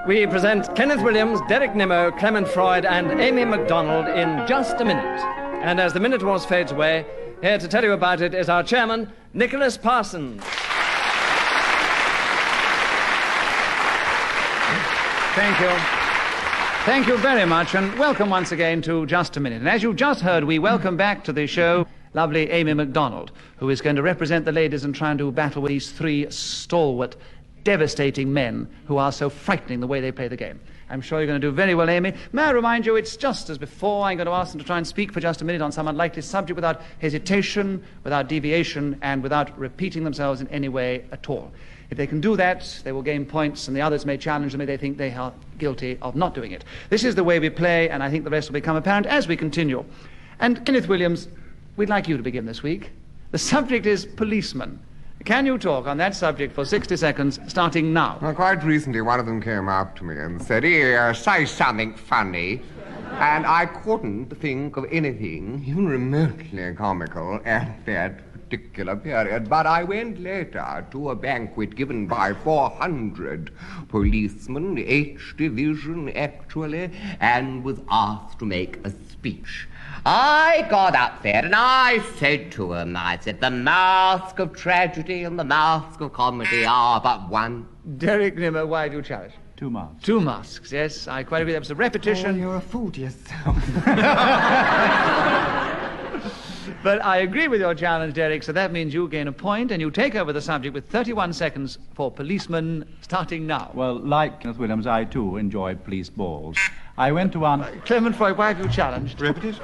We present Kenneth Williams, Derek Nimmo, Clement, Freud, and Aimi Macdonald in just a minute. And as the minute horse fades away, here to tell you about it is our chairman, Nicholas Parsons. Thank you. Thank you very much, and welcome once again to Just a Minute. And as you just heard, we welcome back to the show lovely Aimi Macdonald, who is going to represent the ladies and try and do battle with these three stalwart, devastating men who are so frightening the way they play the game. I'm sure you're going to do very well, Aimi. May I remind you, it's just as before. I'm going to ask them to try and speak for just a minute on some unlikely subject without hesitation, without deviation, and without repeating themselves in any way at all. If they can do that, they will gain points, and the others may challenge them if they think they are guilty of not doing it. This is the way we play, and I think the rest will become apparent as we continue. And Kenneth Williams, we'd like you to begin this week. The subject is policemen. Can you talk on that subject for 60 seconds, starting now? Well, quite recently, one of them came up to me and said, "Here, say something funny." And I couldn't think of anything even remotely comical at that particular period. But I went later to a banquet given by 400 policemen, H Division actually, and was asked to make a speech. I got up there and I said to him, I said, the mask of tragedy and the mask of comedy are but one. Derek Nimmo, why do you challenge? Two masks. Two masks, yes, I quite agree. That was a repetition. Oh, you're a fool to yourself. But I agree with your challenge, Derek, so that means you gain a point and you take over the subject with 31 seconds for policemen, starting now. Well, like Kenneth Williams, I too enjoy police balls. I went to one... Clement, Freud, why have you challenged? Repetition.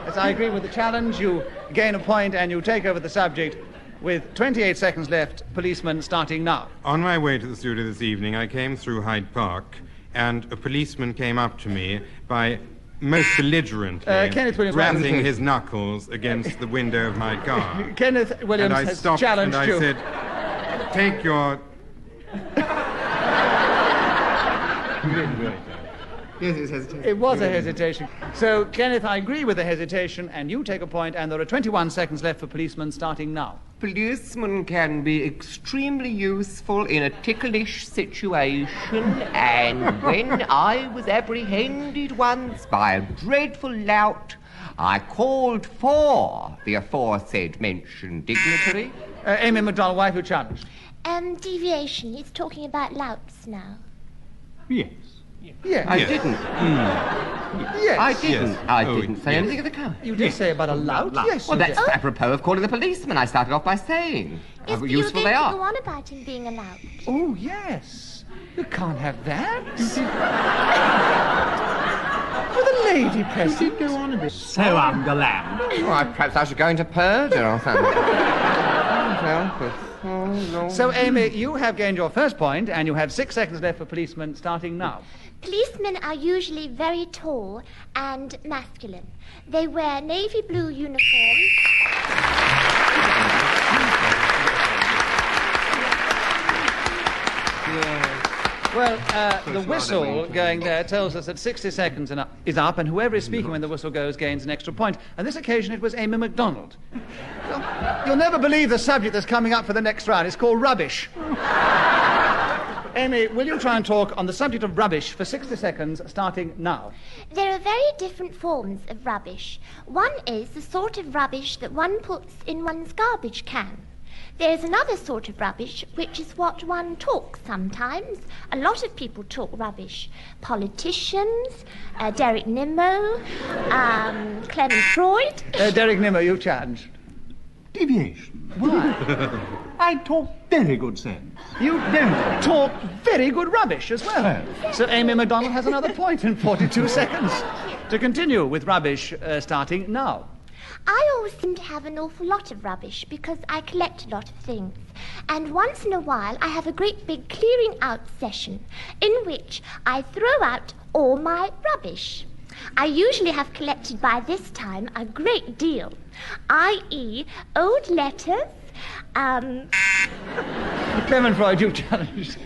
As I agree with the challenge, you gain a point and you take over the subject with 28 seconds left, policemen, starting now. On my way to the studio this evening, I came through Hyde Park, and a policeman came up to me by most belligerently Kenneth Williams, rapping his knuckles against the window of my car. Kenneth Williams and I has stopped challenged and I you. said, "Take your..." Yes, it's hesitation. It was a hesitation. So, Kenneth, I agree with the hesitation, and you take a point, and there are 21 seconds left for policemen, starting now. Policemen can be extremely useful in a ticklish situation, and when I was apprehended once by a dreadful lout, I called for the aforesaid mentioned dignitary. Aimi Macdonald, why have you challenged? Deviation. He's talking about louts now. Yes. Yes. I didn't. Yes. I didn't. Yes. I Oh, didn't say yes. anything of the kind. You did say about a lout? Yes, Well, you that's did. apropos of calling the policeman. I started off by saying Yes, how but useful you were they going are. to go on about him being a lout. Oh, yes. You can't have that. With a lady present. Go on a bit. So ungallant. Oh, perhaps I should go into Persia or something. So, Amy, you have gained your first point, and you have 6 seconds left for policemen, starting now. Policemen are usually very tall and masculine. They wear navy blue uniforms. Well, the whistle going there tells us that 60 seconds is up, and whoever is speaking when the whistle goes gains an extra point. On this occasion, it was Aimi Macdonald. You'll never believe the subject that's coming up for the next round. It's called rubbish. Amy, will you try and talk on the subject of rubbish for 60 seconds, starting now? There are very different forms of rubbish. One is the sort of rubbish that one puts in one's garbage can. There's another sort of rubbish, which is what one talks sometimes. A lot of people talk rubbish. Politicians, Derek Nimmo, Clement Freud. Derek Nimmo, you challenged. Deviation. Why? I talk very good sense. You don't talk very good rubbish as well. So Aimi Macdonald has another point in 42 seconds. To continue with rubbish, starting now. I always seem to have an awful lot of rubbish because I collect a lot of things. And once in a while I have a great big clearing out session in which I throw out all my rubbish. I usually have collected by this time a great deal, i.e. old letters, Clement Freud, you challenged.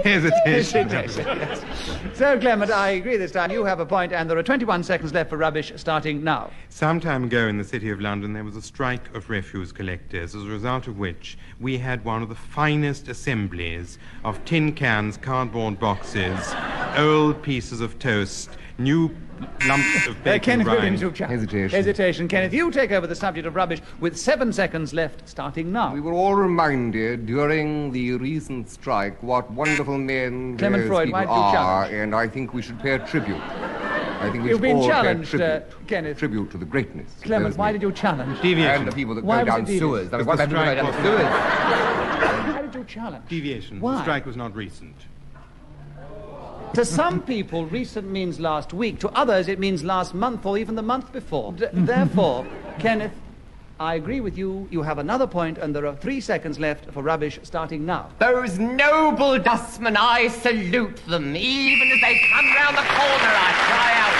Hesitation. Yes. So, Clement, I agree this time. You have a point, and there are 21 seconds left for rubbish, starting now. Some time ago in the City of London, there was a strike of refuse collectors, as a result of which we had one of the finest assemblies of tin cans, cardboard boxes, old pieces of toast, new lumps of bacon Kenneth rind. Williams, you challenged. Hesitation. Kenneth, you take over the subject of rubbish with 7 seconds left, starting now. We were all reminded during the recent strike what wonderful men Clement those Freud, people why did you are, challenge? and I think we should pay a tribute. I think we You've should been all challenged, pay tribute. Kenneth. Tribute to the greatness. of Clement, those why men. did you challenge? And Deviation. the people that Why go was down it devious? sewers. That was Because what the happened to go strike down sewers. Why did you challenge? Deviation. Why? The strike was not recent. To some people, recent means last week. To others, it means last month or even the month before. Therefore, Kenneth, I agree with you. You have another point, and there are 3 seconds left for rubbish, starting now. Those noble dustmen, I salute them. Even as they come round the corner, I cry out,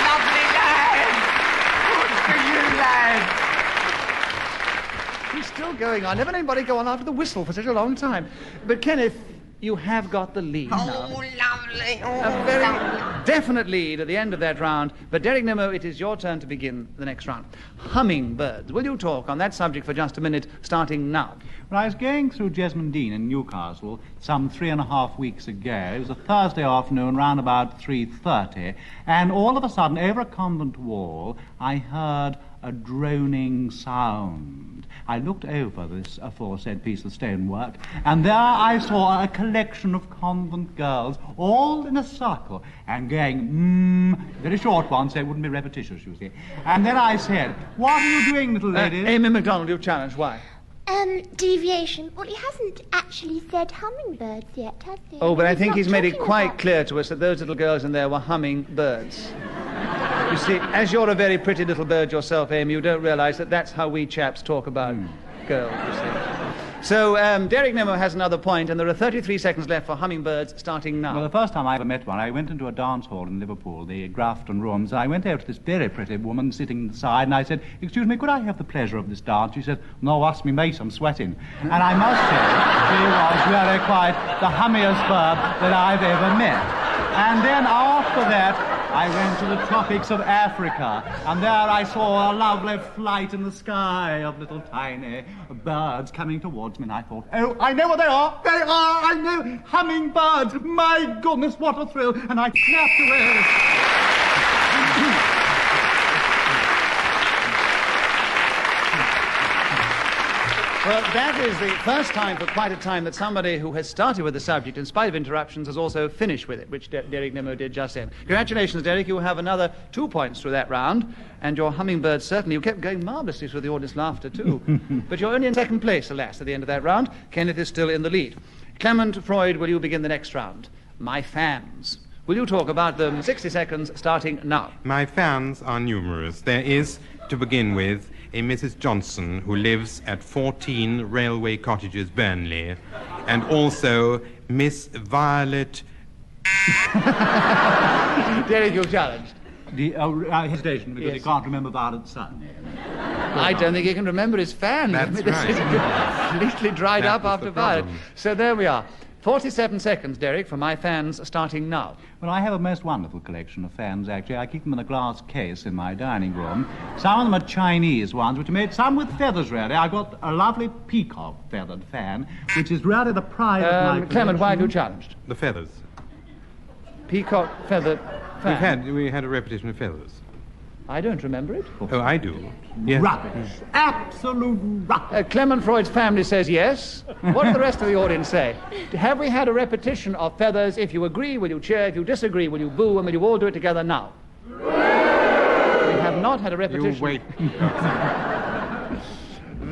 lovely lads! Good for you, lads! He's still going on. Never known anybody go on after the whistle for such a long time. But, Kenneth, you have got the lead now. Oh, lovely. Oh, A very lovely. definite lead at the end of that round. But, Derek Nimmo, it is your turn to begin the next round. Hummingbirds. Will you talk on that subject for just a minute, starting now? When I was going through Jesmond Dean in Newcastle some 3.5 weeks ago, it was a Thursday afternoon round about 3:30, and all of a sudden, over a convent wall, I heard a droning sound. I looked over this aforesaid piece of stonework, and there I saw a collection of convent girls, all in a circle, and going, very short one, so it wouldn't be repetitious, you see. And then I said, what are you doing, little ladies? Aimi Macdonald, you've challenged. Why? Deviation. Well, he hasn't actually said hummingbirds yet, has he? Oh, but I think not he's made it talking quite about- clear to us that those little girls in there were hummingbirds. You see, as you're a very pretty little bird yourself, Amy, you don't realise that that's how we chaps talk about girls, you see. So, Derek Nimmo has another point, and there are 33 seconds left for hummingbirds, starting now. Well, the first time I ever met one, I went into a dance hall in Liverpool, the Grafton Rooms, and I went over to this very pretty woman sitting inside, and I said, excuse me, could I have the pleasure of this dance? She said, no, ask me, mate, I'm sweating. And I must say, she was really quite the hummiest bird that I've ever met. And then after that, I went to the tropics of Africa, and there I saw a lovely flight in the sky of little tiny birds coming towards me, and I thought, oh, I know what they are! They are, I know, hummingbirds! My goodness, what a thrill! And I snapped away. Well, that is the first time for quite a time that somebody who has started with the subject, in spite of interruptions, has also finished with it, which Derek Nimmo did just then. Congratulations, Derek. You have another 2 points through that round, and your hummingbird certainly, you kept going marvellously through the audience laughter, too. But you're only in second place, alas, at the end of that round. Kenneth is still in the lead. Clement, Freud, will you begin the next round? My fans. Will you talk about them? 60 seconds, starting now. My fans are numerous. There is, to begin with, a Mrs. Johnson who lives at 14 Railway Cottages, Burnley, and also Miss Violet. Derek, you're challenged. The hesitation, because Yes. he can't remember Violet's son. I don't think he can remember his fans. That's I mean, this is right. completely dried That up was after the Violet. problem. So there we are. 47 seconds, Derek, for my fans, starting now. Well, I have a most wonderful collection of fans, actually. I keep them in a glass case in my dining room. Some of them are Chinese ones, which are made, some with feathers, really. I've got a lovely peacock feathered fan, which is really the pride of my Clement, why have you collection. challenged? The feathers. Peacock feathered fan. We had a repetition of feathers. I don't remember it. Oh, I do. Yes. Rubbish. Absolute rubbish. Clement Freud's family says yes. What does the rest of the audience say? Have we had a repetition of feathers? If you agree, will you cheer? If you disagree, will you boo? And will you all do it together now? We have not had a repetition. You wait.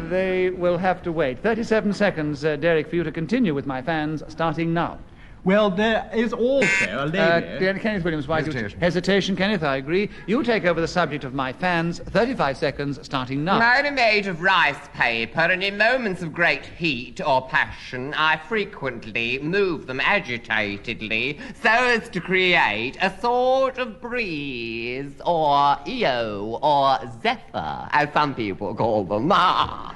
They will have to wait. 37 seconds, Derek, for you to continue with my fans, starting now. Well, there is also a lady... Kenneth Williams, why hesitation, Kenneth, I agree. You take over the subject of my fans. 35 seconds, starting now. I'm made of rice paper, and in moments of great heat or passion, I frequently move them agitatedly so as to create a sort of breeze, or eo, or zephyr, as some people call them. My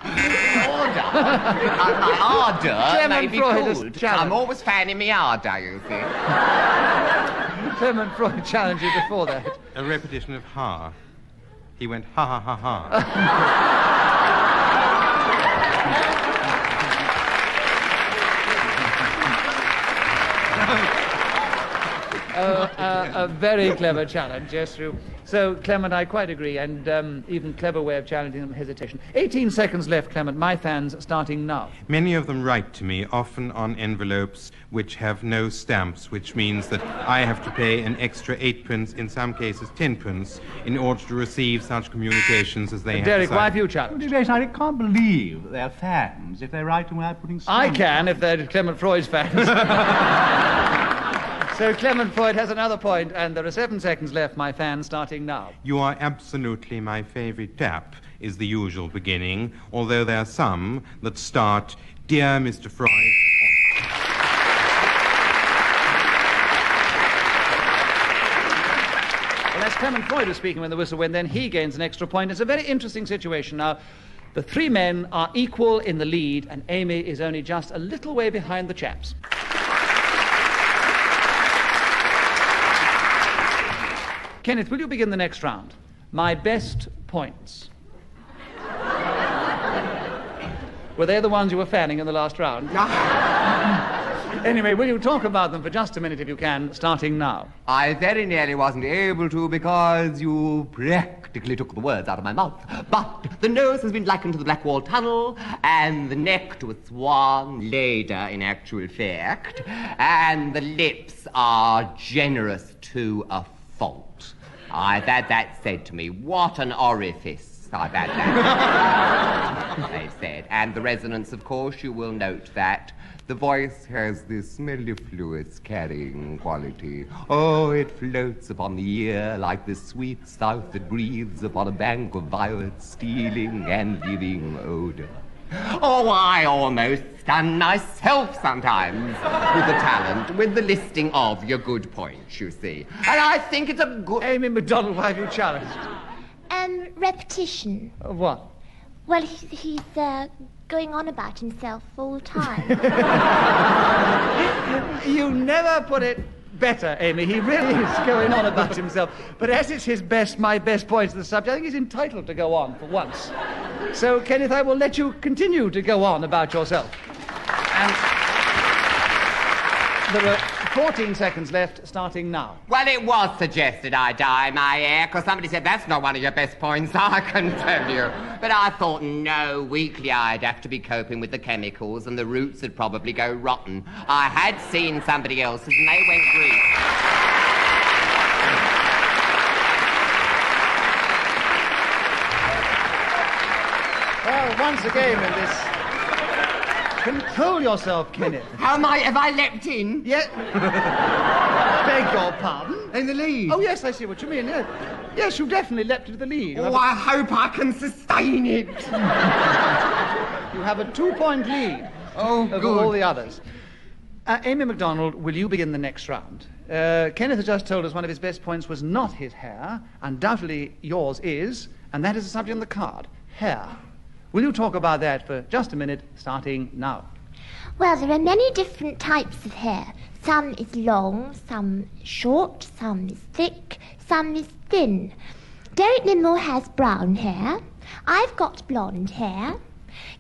ardour may be cooled. I'm always fanning me ardour, you see. Clement Freud challenged you before that. A repetition of ha. He went ha ha ha ha. A very clever challenge, yes, you. So, Clement, I quite agree, and even clever way of challenging them, hesitation. 18 seconds left, Clement. My fans starting now. Many of them write to me, often on envelopes which have no stamps, which means that I have to pay an extra 8p, in some cases 10p, in order to receive such communications as they have. Derek, why have you challenged? I can't believe that they're fans if they write them without putting stamps. I can, if they're Clement Freud's fans. So Clement Freud has another point, and there are 7 seconds left, my fans, starting now. You are absolutely my favorite tap, is the usual beginning, although there are some that start, Dear Mr. Freud. Well, that's Clement Freud who's speaking when the whistle went, then he gains an extra point. It's a very interesting situation now. The three men are equal in the lead, and Aimi is only just a little way behind the chaps. Kenneth, will you begin the next round? My best points. Were they the ones you were fanning in the last round? Anyway, will you talk about them for just a minute if you can, starting now? I very nearly wasn't able to because you practically took the words out of my mouth. But the nose has been likened to the Black Wall Tunnel, and the neck to a swan, later in actual fact, and the lips are generous to a fault. I've had that said to me. What an orifice, I've had that. They said. And the resonance, of course, you will note that. The voice has this mellifluous carrying quality. Oh, it floats upon the ear like the sweet south that breathes upon a bank of violets, stealing and giving odor. Oh, I almost stun myself sometimes with the talent, with the listing of your good points, you see. And I think it's a good... Aimi Macdonald, why have you challenged? Repetition. What? Well, he's going on about himself all the time. You never put it better, Aimi. He really is going on about himself. But as it's my best points of the subject, I think he's entitled to go on for once. So, Kenneth, I will let you continue to go on about yourself. And there are 14 seconds left, starting now. Well, it was suggested I dye my hair, because somebody said that's not one of your best points, I can tell you. But I thought, no, weekly I'd have to be coping with the chemicals, and the roots would probably go rotten. I had seen somebody else's, and they went green. Well, once again in this... Control yourself, Kenneth. Have I leapt in? Yeah. Beg your pardon? In the lead? Oh, yes, I see what you mean. Yes, you definitely leapt into the lead. Oh, I hope I can sustain it. You have a 2-point lead over all the others. Aimi Macdonald, will you begin the next round? Kenneth has just told us one of his best points was not his hair. Undoubtedly yours is, and that is the subject on the card, hair. Will you talk about that for just a minute, starting now? Well, there are many different types of hair. Some is long, some short, some is thick, some is thin. Derek Nimmo has brown hair. I've got blonde hair.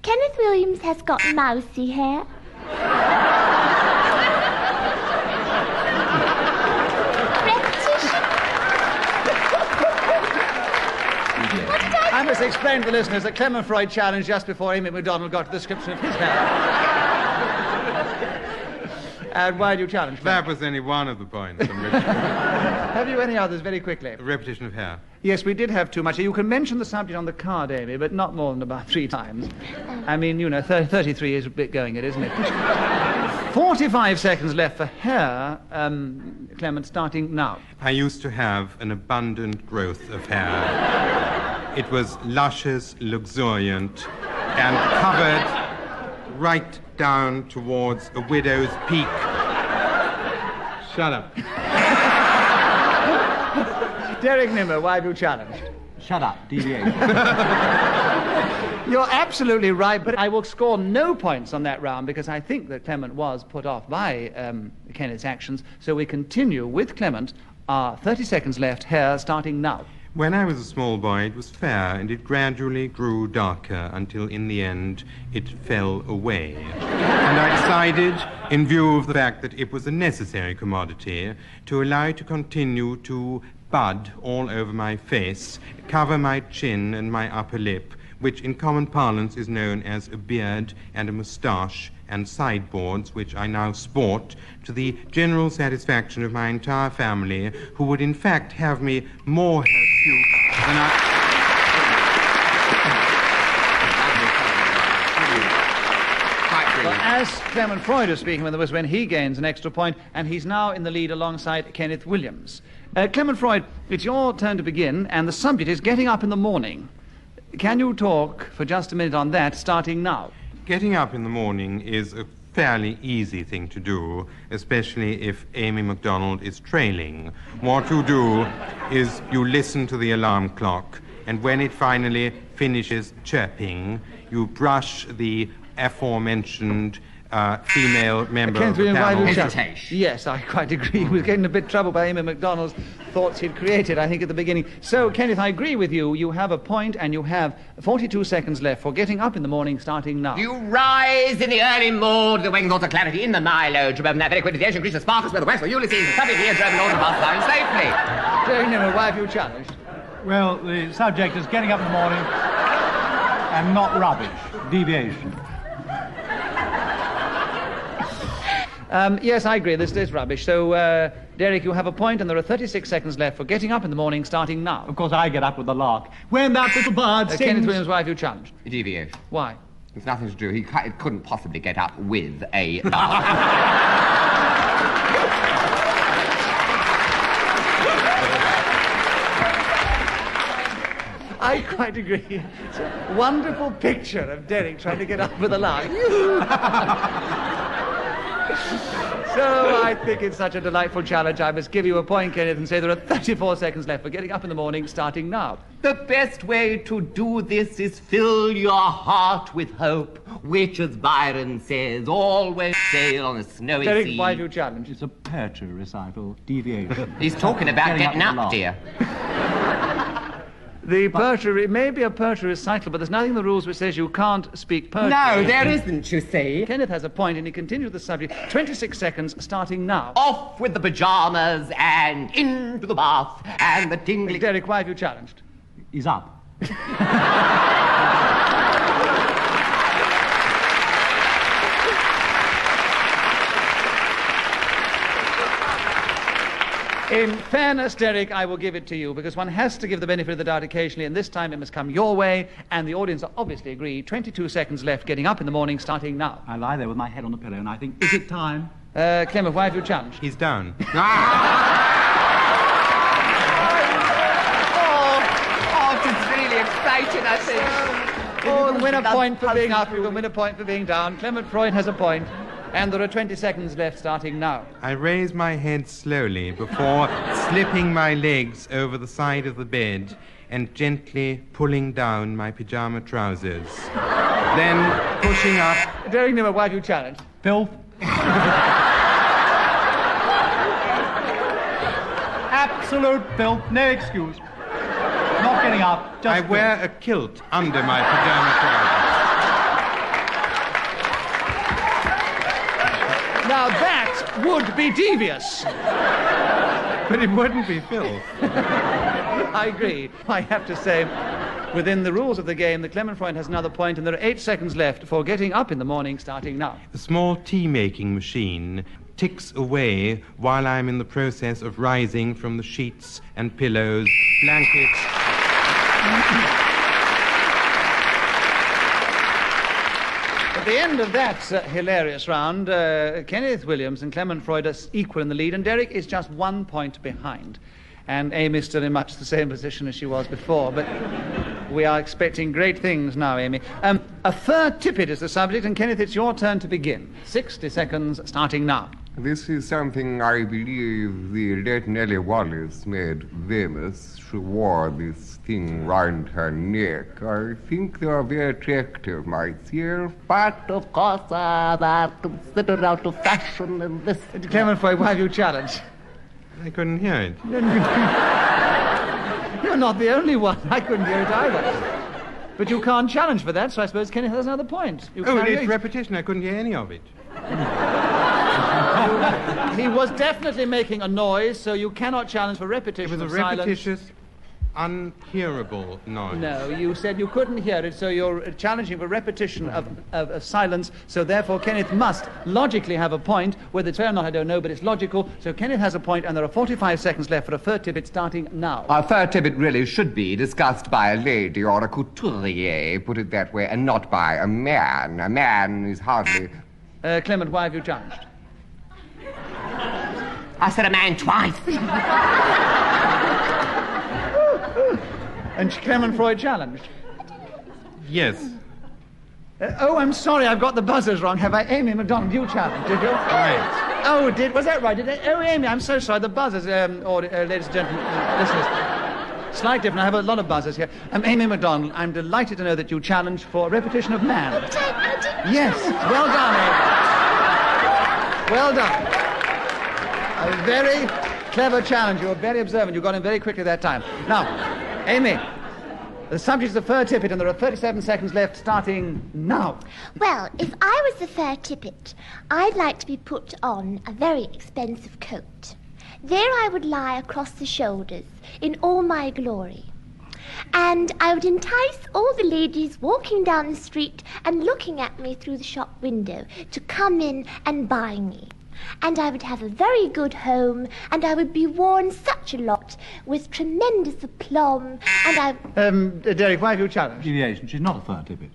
Kenneth Williams has got mousy hair. I must explain to the listeners that Clement Freud challenged just before Aimi Macdonald got to the description of his hair. And why do you challenge? That was only one of the points. Have you any others, very quickly? A repetition of hair. Yes, we did have too much. You can mention the subject on the card, Aimi, but not more than about 3 times. I mean, 33 is a bit going it, isn't it? 45 seconds left for hair, Clement, starting now. I used to have an abundant growth of hair. It was luscious, luxuriant, and covered right down towards a widow's peak. Shut up. Derek Nimmo, why have you challenged? Shut up, deviation. You're absolutely right, but I will score no points on that round because I think that Clement was put off by Kenneth's actions. So we continue with Clement. 30 seconds left, hair starting now. When I was a small boy, it was fair, and it gradually grew darker until in the end it fell away. And I decided, in view of the fact that it was a necessary commodity, to allow it to continue to bud all over my face, cover my chin and my upper lip, which in common parlance is known as a beard and a moustache and sideboards, which I now sport, to the general satisfaction of my entire family, who would in fact have me more hirsute than I... Well, as Clement Freud is speaking, was when he gains an extra point, and he's now in the lead alongside Kenneth Williams. Clement Freud, it's your turn to begin, and the subject is getting up in the morning. Can you talk for just a minute on that, starting now? Getting up in the morning is a fairly easy thing to do, especially if Aimi Macdonald is trailing. What you do is you listen to the alarm clock, and when it finally finishes chirping, you brush the aforementioned female member of the panel. Hesitation. Yes, I quite agree. He was getting a bit troubled by Aimi Macdonald's thoughts he'd created, I think, at the beginning. So, Kenneth, I agree with you. You have a point, and you have 42 seconds left for getting up in the morning, starting now. You rise in the early morn, the winged thoughts of clarity in the Milo, to remember that very quickly the ocean creatures sparkles where the west for Ulysses, the subject here, German Lord of Barcelona safely. Derek Nimmo, why have you challenged? Well, the subject is getting up in the morning and not rubbish. Deviation. Yes, I agree. This is rubbish. So, Derek, you have a point, and there are 36 seconds left for getting up in the morning, starting now. Of course, I get up with the lark. When that little bird sings... Kenneth Williams, why have you challenged? Deviation. Why? There's nothing to do. He couldn't possibly get up with a lark. I quite agree. It's a wonderful picture of Derek trying to get up with a lark. So I think it's such a delightful challenge. I must give you a point, Kenneth, and say there are 34 seconds left for getting up in the morning, starting now. The best way to do this is fill your heart with hope, which, as Byron says, always sail on a snowy Derek, sea. why have you challenged? It's a poetry recital. Deviation. He's talking about getting with the up, lark. dear. The poetry, it may be a poetry recital, but there's nothing in the rules which says you can't speak poetry. No, there isn't, you see. Kenneth has a point, and he continues the subject. 26 seconds, starting now. Off with the pyjamas and into the bath and the tingling... Derek, why have you challenged? He's up. In fairness, Derek, I will give it to you, because one has to give the benefit of the doubt occasionally, and this time it must come your way, and the audience obviously agree. 22 seconds left, getting up in the morning, starting now. I lie there with my head on the pillow and I think, is it time? Clement, why have you challenged? He's down. Oh, it's really exciting, I think. Oh, and win a point for being up, you can win a point for being down. Clement Freud has a point, and there are 20 seconds left, starting now. I raise my head slowly before slipping my legs over the side of the bed and gently pulling down my pyjama trousers. Then pushing up... Derek Nimmo, why have you challenged? Filth. Absolute filth. No excuse. Not getting up. Just I wear a kilt under my pyjama trousers. Now that would be devious. But it wouldn't be filth. I agree. I have to say, within the rules of the game, the Clement Freud has another point, and there are 8 seconds left for getting up in the morning, starting now. A small tea-making machine ticks away while I'm in the process of rising from the sheets and pillows, blankets... the end of that hilarious round, Kenneth Williams and Clement Freud are equal in the lead, and Derek is just 1 point behind. And Amy is still in much the same position as she was before, but we are expecting great things now, Amy. A fur tippet is the subject, and Kenneth, it's your turn to begin. 60 seconds starting now. This is something I believe the late Nellie Wallace made famous. She wore this thing round her neck. I think they are very attractive myself, but of course they are considered out of fashion in this. Clement Freud, why have you challenged? I couldn't hear it. You're not the only one. I couldn't hear it either. But you can't challenge for that, so I suppose Kenneth has another point. It's repetition. I couldn't hear any of it. He was definitely making a noise, so you cannot challenge for repetition. It was a repetitious, unhearable noise. No, you said you couldn't hear it, so you're challenging for repetition of silence, so therefore Kenneth must logically have a point. Whether it's fair or not, I don't know, but it's logical. So Kenneth has a point, and there are 45 seconds left for a fur tippet starting now. A fur tippet really should be discussed by a lady or a couturier, put it that way, and not by a man. A man is hardly... Clement, why have you challenged? I said a man twice. And Clement Freud challenged? Yes. Oh, I'm sorry, I've got the buzzers wrong. Have I? Amy Macdonald, you challenged, did you? Right. Oh, was that right? Oh, Amy, I'm so sorry. The buzzers, ladies and gentlemen, listeners. Slight difference. I have a lot of buzzers here. Amy Macdonald, I'm delighted to know that you challenged for a repetition of man. But I didn't... Yes, well done, Amy. Well done. A very clever challenge. You were very observant. You got in very quickly that time. Now, Amy, the subject is the fur tippet, and there are 37 seconds left, starting now. Well, if I was the fur tippet, I'd like to be put on a very expensive coat. There I would lie across the shoulders in all my glory. And I would entice all the ladies walking down the street and looking at me through the shop window to come in and buy me. And I would have a very good home, and I would be worn such a lot with tremendous aplomb, and I... Derek, why have you challenged? Deviation, she's not a fur tippet.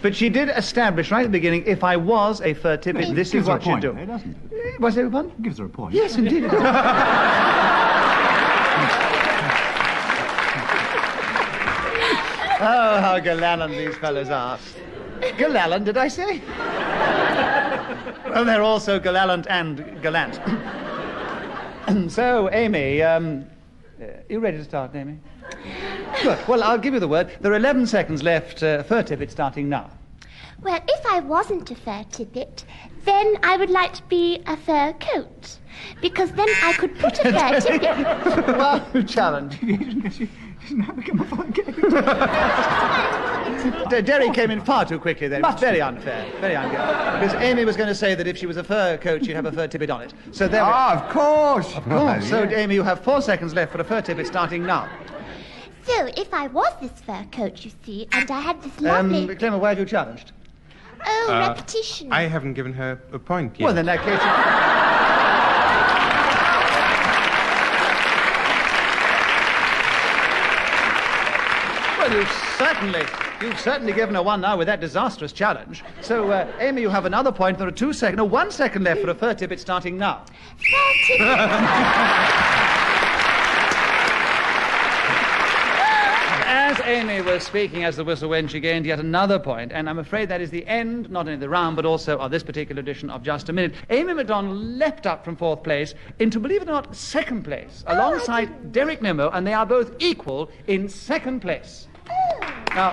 But she did establish right at the beginning, if I was a fur tippet, this is what she'd do. It doesn't it? Was there one? It gives her a point. Yes, indeed it does. Oh, how gallant these fellows are. Gallant, did I say? Well, they're also gallant and gallant. So, Amy, you ready to start, Amy? Good. Well, I'll give you the word. There are 11 seconds left. Fur tippet starting now. Well, if I wasn't a fur tippet, then I would like to be a fur coat, because then I could put a fur tippet... Well, challenge. She's now become a fur coat. Derry came in far too quickly then. It was very unfair. Very unfair. Because Amy was going to say that if she was a fur coat, she'd have a fur tippet on it. So there of course. Of course. So, Amy, you have 4 seconds left for a fur tippet starting now. So, if I was this fur coat, you see, and I had this lovely... Clement, why have you challenged? Oh, repetition. I haven't given her a point yet. Well, in that case... Well, you've certainly given her one now with that disastrous challenge. So, Amy, you have another point. There are 1 second left for a fur tippet starting now. Fur tippet. As Amy was speaking as the whistle went, she gained yet another point, and I'm afraid that is the end, not only of the round, but also of this particular edition of Just a Minute. Amy Macdonald leapt up from 4th place into, believe it or not, 2nd place, alongside Derek Nimmo, and they are both equal in 2nd place. Now,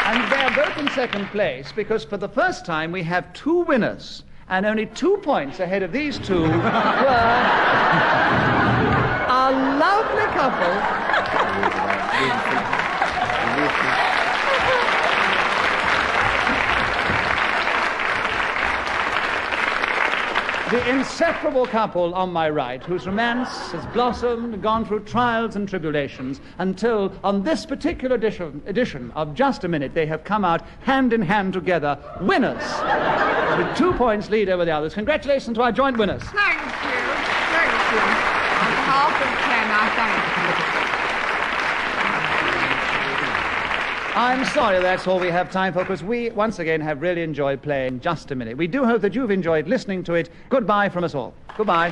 and they are both in 2nd place because for the first time we have 2 winners, and only 2 points ahead of these two were a lovely couple. The inseparable couple on my right, whose romance has blossomed and gone through trials and tribulations until, on this particular edition of Just a Minute, they have come out hand in hand together, winners, with 2 points lead over the others. Congratulations to our joint winners. Thank you. Thank you. On behalf of Ken, I thank you. I'm sorry that's all we have time for, because we, once again, have really enjoyed playing Just a Minute. We do hope that you've enjoyed listening to it. Goodbye from us all. Goodbye.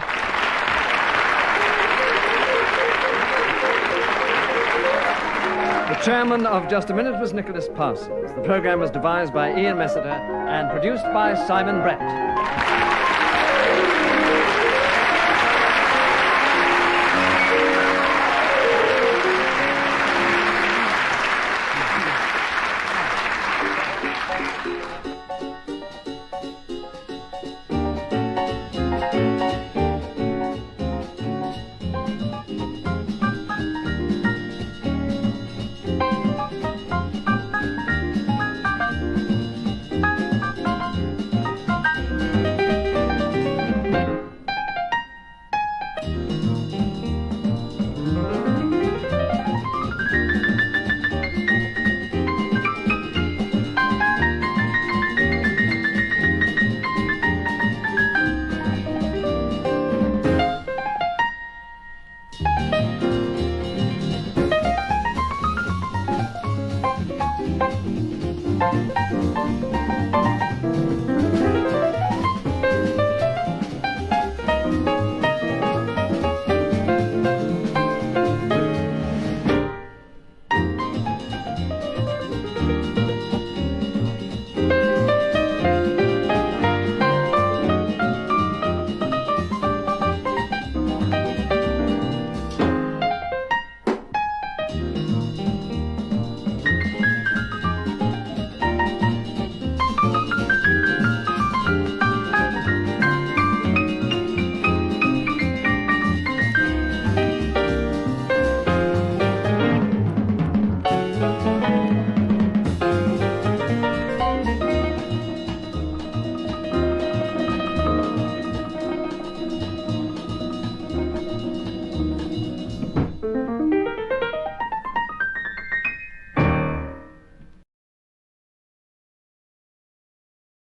The chairman of Just a Minute was Nicholas Parsons. The program was devised by Ian Messiter and produced by Simon Brett.